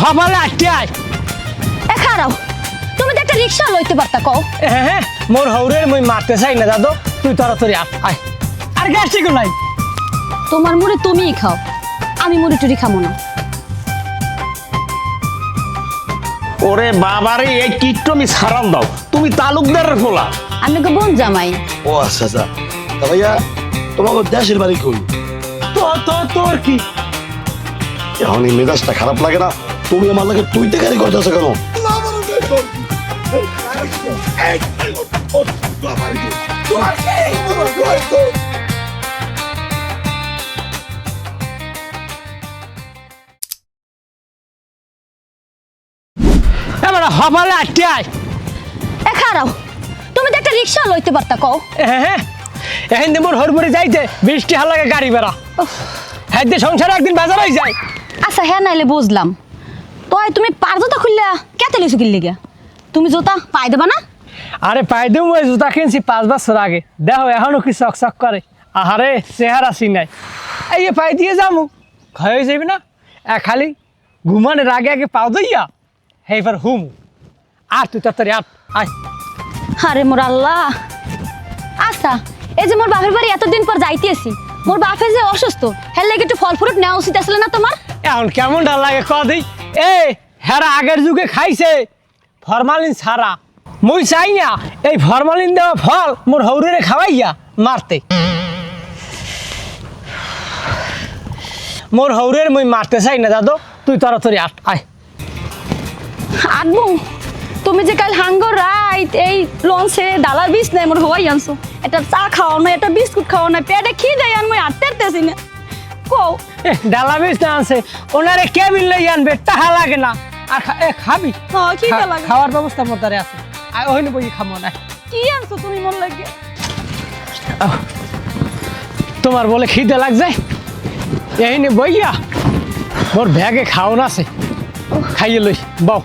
হবালে আটকে আয় এ খারাও তুমি তো একটা রিক্সা লইতে পারতা কও হ্যাঁ মোর হৌরের মই মারতে চাই না দাদু তুই তাড়াতাড়ি আয় আর গ্যাস ঠিক নাই তোমার মুড়ি তুমিই খাও আমি মুড়ি টুড়ি খামো না ওরে বাবারে এই কিট্টমি ছাড়ান দাও তুমি তালুকদারের ফোলা আমি গো বোন জামাই ও আচ্ছা আচ্ছা তা ভাইয়া তোমাকে দেশের বাড়ি কই তোর কি এখন এই মেজাজটা খারাপ লাগে না তুমি আমার লাগে তুইতে গাড়ি করতেছো কেন এবার হবালে আটকে আয় এ খারাও তুমি তো একটা রিক্সা লইতে পারতা কও হ্যাঁ এখন মোর হরমুড়ি যাইতে বৃষ্টি হালাকে গাড়ি বেড়া হ্যাঁ সংসারে একদিন বাজার হয়ে যায় আচ্ছা হ্যাঁ নাইলে বুঝলাম তয় তুমি পার জুতা খুললা কেতে লইছো কিনলে গিয়া তুমি জুতা পাই দেবা না আরে পাই দেব ওই জুতা কিনছি 5 বছর আগে দেখো এখনো কি চকচক করে আহারে চেহারা চিনাই এই পাই দিয়ে যামু হয়ে যাবি না খালি ঘুমানোর আগে আগে পাও দইয়া এইবার হুম আর তুই তাড়াতাড়ি আয় আরে মোর আল্লাহ আচ্ছা এই যে মোর বাপের বাড়ি এতদিন পর যাইতেছি মোর বাপে যে অসুস্থ হের লাগে একটু ফল ফ্রুট নেওয়া উচিত আসলে না তোমার এখন কেমন ডাল লাগে কদিই হেরা আগের যুগে খাইছে ফরমালিন ছাড়া মুই চাই না এই ফরমালিন দেওয়া ফল মোর হৌরে খাওয়াইয়া মারতে মোর হৌরের মুই মারতে চাই না দাদু তুই তাড়াতাড়ি আয় আনবো তুমি যে কাল হাঙ্গর রাইট এই লঞ্চে ডালার বিষ নেই মোর হওয়াই আনছো এটা চা খাওয়াও না এটা বিস্কুট খাওয়াও না পেটে খিদে আন মুই আটতেছি না কও ডালা বিষ না আনছে ওনারে কে বিললে আনবে টাকা লাগে না আর খাবি হ্যাঁ খিদে লাগে খাওয়ার ব্যবস্থা মোতারে আছে আর ওইনে বই খামো না কি আনছো তুমি মোর লাগে তোমার বলে খিদে লাগছে এইনে বইয়া মোর ব্যাগে খাওন আছে খাইয়ে লই বাও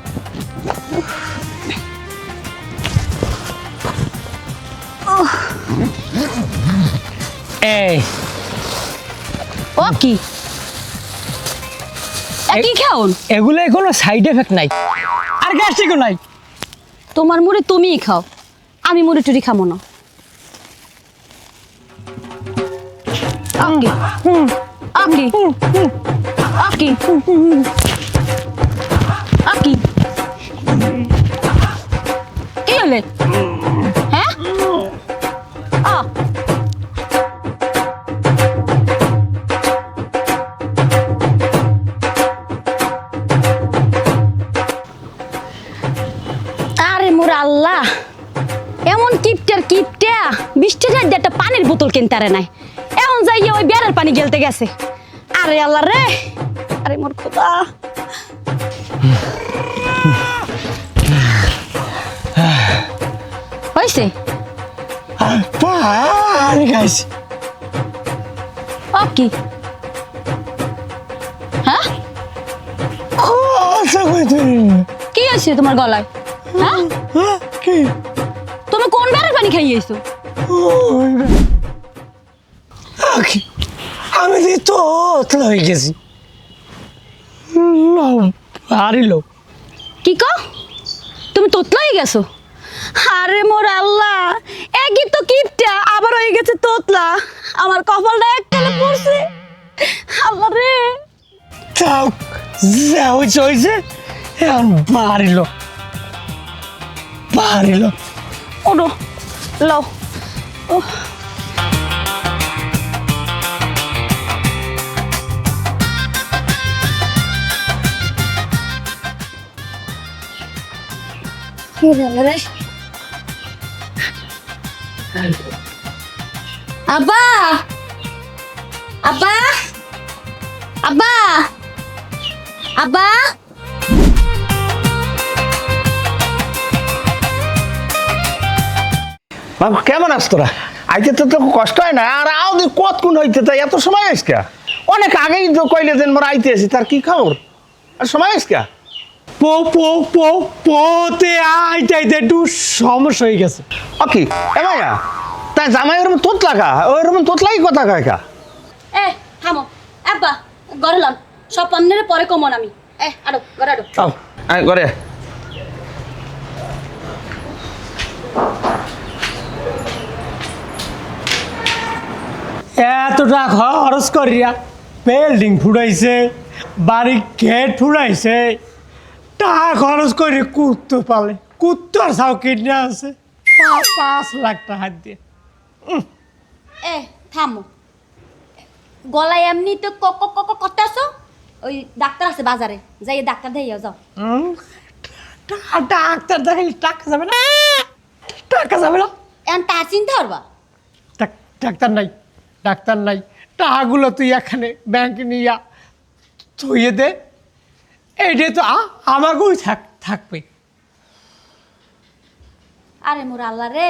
এই ও কি কি খাওন এগুলো কোনো সাইড এফেক্ট নাই আর গ্যাস্ট্রিকও নাই তোমার মুড়ি তুমিই খাও আমি মুড়ি টুড়ি খামো না আকি আকি আকি কি হলে হ্যাঁ আরে মোর আল্লাহ এমন কিপটার কিপটা 20 টাকা দিয়ে একটা পানির বোতল কিনতে আরে নাই এখন যাইয়ে ওই বিয়ারের পানি গেলতে গেছে আরে আল্লাহ রে আরে মোর খোদা হইছে আরে গাইস কি হ্যাঁ কি হয়েছে তোমার গলায় হ্যাঁ কি তুমি কোন বিয়ারের পানি খাইয়েছো আমি তো হয়ে গেছি হারিল কি কো তুমি তোতলাই গেছো আরে মোর আল্লাহ একই তো কিপটা আবার হয়ে গেছে তোতলা আমার কপালটা একটালে পড়ছে আল্লাহ রে তাও যাও চইছে এখন বাড়িল ওডো লও ও আব্বা আব্বা আব্বা আব্বা বাবু কেমন আস তোরা আইতে তো কষ্ট হয় না আর আও দি কতক্ষণ হইতে তাই এত সময় আইসকা অনেক আগেই তো কইলে যেন মোর আইতে আসি তার কি খবর আর সময় আইসকা পোতে আইতে একটু সমস্যা হয়ে গেছে কি এমাইয়া তাই জামাই ওরকম তোত লাগা ওরকম তোতলাই কথা কয় কা এ থামো আব্বা গরলাম সব পান্নের পরে কমন আমি আড়ো ঘরে আড়ো। আও আয় ঘরে এত টাকা খরচ করিয়া বিল্ডিং ফুটাইছে, বাড়ি গেট ফুটাইছে, টাকা খরচ করে কুত্তো পালে, কুত্তর সাও কিনে আছে 5 লাখ টাকা দিয়ে। থামো, গলায় এমনি তো করতে আসো। ওই ডাক্তার আছে বাজারে, যাই ডাক্তার দেখাইয়া যাও। ডাক্তার দেখাইলে টাকা যাবে না, টাকা যাবে না। এখন তা চিনতে পারবা? ডাক্তার নাই, ডাক্তার নাই, টাকাগুলো তুই এখানে ব্যাংকে নিয়া থইয়ে দে, এইটা তো আমাকেও থাকবে। আরে মোর আল্লাহ রে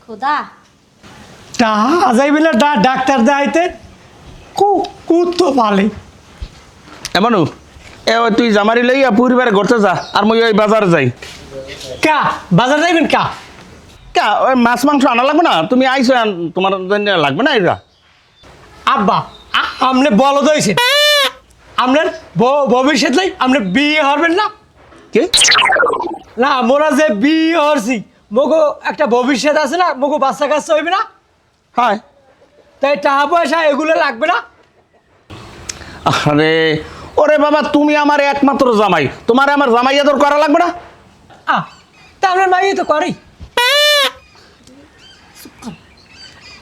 খোদা, টাকা যাইবে না ডাক্তার দেখাইতে, কুত্তো পালে। এমনও তুই জামারি লইয়া পরিবারে ঘরতে যা, আর মই ওই বাজার যাই। কা বাজার যাইবেন কা? কা ওই মাছ মাংস আনা লাগবে না? তুমি আইসো, তোমার জন্য লাগবে না এটা? আব্বা আপনি বলদ হয়েছে, আপনার ভবিষ্যৎ নাই, আপনি বিয়ে হবেন না? কে না, মোরা যে বিয়ে হরছি, মগো একটা ভবিষ্যৎ আছে না, মগো বাচ্চা কাচ্চা হইবে না, হয়? তাই টাকা পয়সা এগুলো লাগবে না? আরে ওরে বাবা, তুমি আমার একমাত্র জামাই, তোমার আমার জামাই আদর করা লাগবে না? তা আপনার মাইয়ে তো করেই।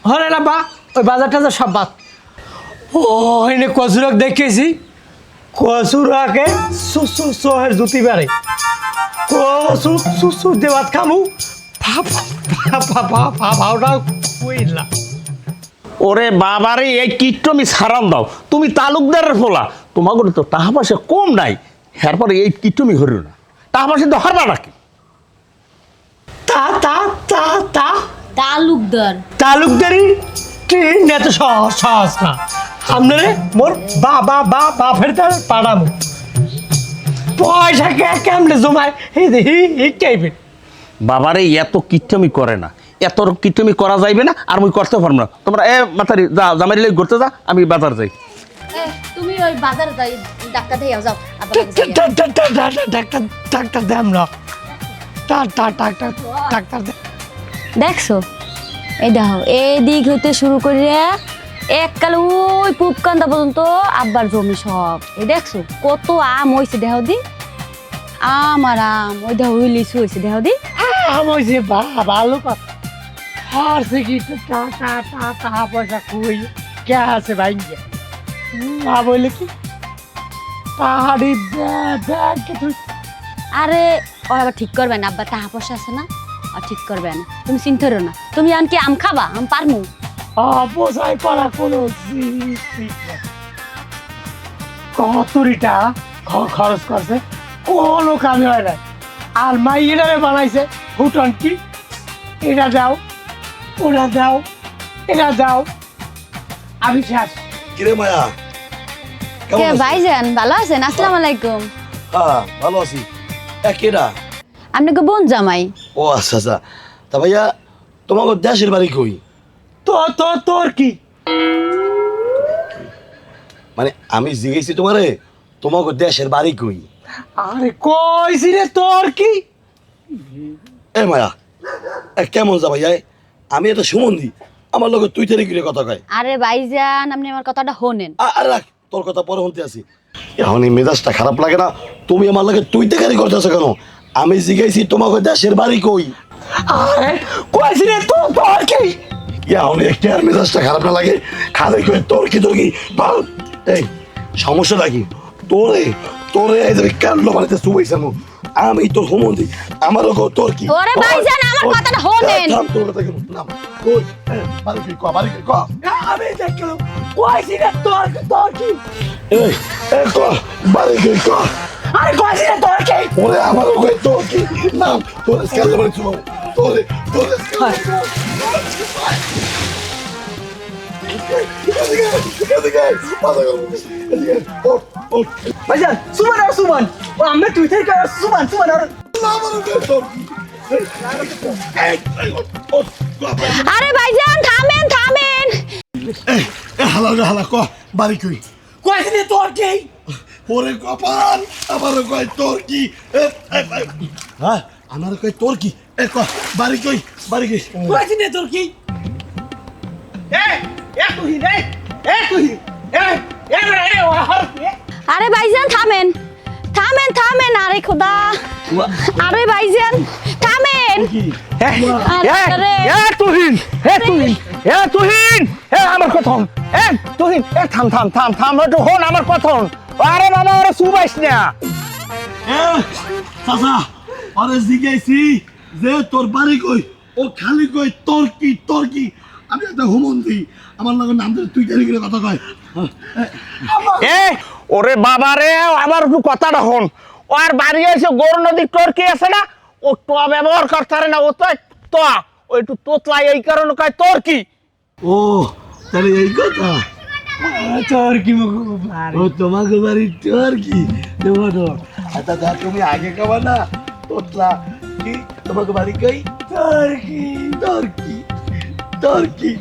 হরে না বা, ওই বাজারটা তো সব বাদ। ও এনে কচুরাক দেখেছি, কচুরাকে সোহের জুতি বাড়ে, কচু দেওয়াত খামু ভাওটা কইলা। ওরে বাবারে, এই কিট্টমি সারান দাও, তুমি তালুকদারের ফোলা, তোমাকে তো টাকা পয়সা কম নাই, এরপরে এই কিট্টমি হরিও না, টাকা পয়সা তো হারবা নাকি? তা তা তা তা তালুকদার তালুকদারি ট্রেন এত সহজ না। আপনারে মোর বাপের তার পাড়ামো পয়সা কেমনে জমায় হিকাইবেন। বাবারে এত কিট্টমি করে না, এত কিট্টমি করা যাইবে না, আর মুই করতে পারবো না। তোমরা মাথারি যা, জামাই লই ঘুরতে যা, আমি বাজার যাই। তুমি ওই বাজারে যাই ডাক্তার দেখাইয়া যাও। ডাক্তার দেম না, ডাক্তার দেখছো, এই দেখো এই দিক হইতে শুরু করিয়া এককালে ওই পুপকান্দা পর্যন্ত আব্বার জমি সব। এই দেখছো কত আম হয়েছে, দেহ দি আম আর আম, ওই দেহ ওই লিচু হয়েছে, দেহ দি আম হয়েছে। ভালো কথা, হারছে কি টাকা পয়সা খুই কে আছে ভাই, বললে কি পাহাড়ি ব্যাংকে তুই। আরে ওর আবার ঠিক করবেন, আব্বা টাকা পয়সা আছে না, আর ঠিক করবেন, তুমি চিন্তা করো না। তুমি আনকি আম খাবা, আম পারমু। বোঝাই করা কোনো কতরিটা খরচ করছে, কোনো কামে হয় না। আর মাইয়েরারে বানাইছে ফুটন কি, এটা দাও ওটা দাও এটা দাও, আমি শেষ। কিরে মায়া, কেমন কে আছিস? ভাইজান ভালো আছেন? আসসালামু আলাইকুম। হ্যাঁ ভালো আছি। কেডা? আপনাকে বোন জামাই। ও আচ্ছা আচ্ছা। তা ভাইয়া, তোমাকে দেশের বাড়ি কই? তোর কি মানে আমি জিজ্ঞেসি তোমারে, তোমাকে দেশের বাড়ি কই? আরে কইছি রে, তোর কি? এ মায়া, কেমন যা ভাইয়া, আমি একটা সুমন্দি, আমার লোক তুই তেরে গিয়ে কথা কয়। আরে ভাইজান আপনি আমার কথাটা শোনেন। আরে রাখ, তোর কথা পরে শুনতে আছি। এখন এই মেজাজটা খারাপ লাগে না? তুমি আমার লাগে তুই তেকারি করতেছো কেন? আমি জিজ্ঞেসি তোমাকে দেশের বাড়ি কই? আরে কইছি রে, তোর কি? এখন একটু আর মেজাজটা খারাপ না লাগে? খালি কই তোর কি ভালো। এই সমস্যাটা কি? তোরে তোরে এই যে কান্ড বাড়িতে শুয়েছে আমি তোর হুমন্দি, আমারও তোর কি? ওরে ভাইজান আমার কথাটা শোনেন। থাম, তোর কথা কেন? নাম কই? বাড়ি কই? বাড়ি কই? আমি দেখলাম কইছি রে, তোর কি? এই বাড়ি কই? আরে কইছি রে, তোর কি? ওরে আমারও কই তোর কি? নাম তোর স্কেল বাড়ি শুনো, তোরে স্কেল ভাইজান সুমান ও আমরা তুই থেকে সুমান আর আরে ভাইজান থামেন। হালা ক বাড়ি কই? কইছি রে, তোর কি? ওরে কপাল আমার কয় তোর কি হ্যাঁ আমার কয় তোর কি বাড়ি কই বাড়ি কই কইছি নে তোর কি তুহিন আরে ভাইজান থামেন থামেন থামেন আরে খোদা আরে ভাইজান থামেন আরে তুহিন তুহিন আমার কথা হন তুহিন থাম থাম থাম থাম একটু হন আমার কথা হন আরে বাবা ওরা সুবাইস না চাচা আরে জিজ্ঞাসি যে তোর বাড়ি কই ও খালি কই তোর কি আমি একটা হুমন্দি আমার লগে নাম ধরে তুই জানি করে কথা কয় ওরে বাবা রে আমার একটু কথাটা হন ও আর বাড়ি এসে গরু নদীর টর্কি আছে না ও ট ব্যবহার করতে পারে না ও তো ও একটু তোতলাই এই কারণে কয় তোর কি ও তাহলে এই কথা তোর কি মুখ ও তোমাকে বাড়ি তোর কি আচ্ছা তুমি আগে খাবা না তোতলা কি তোমাকে বাড়ি কই তোর কি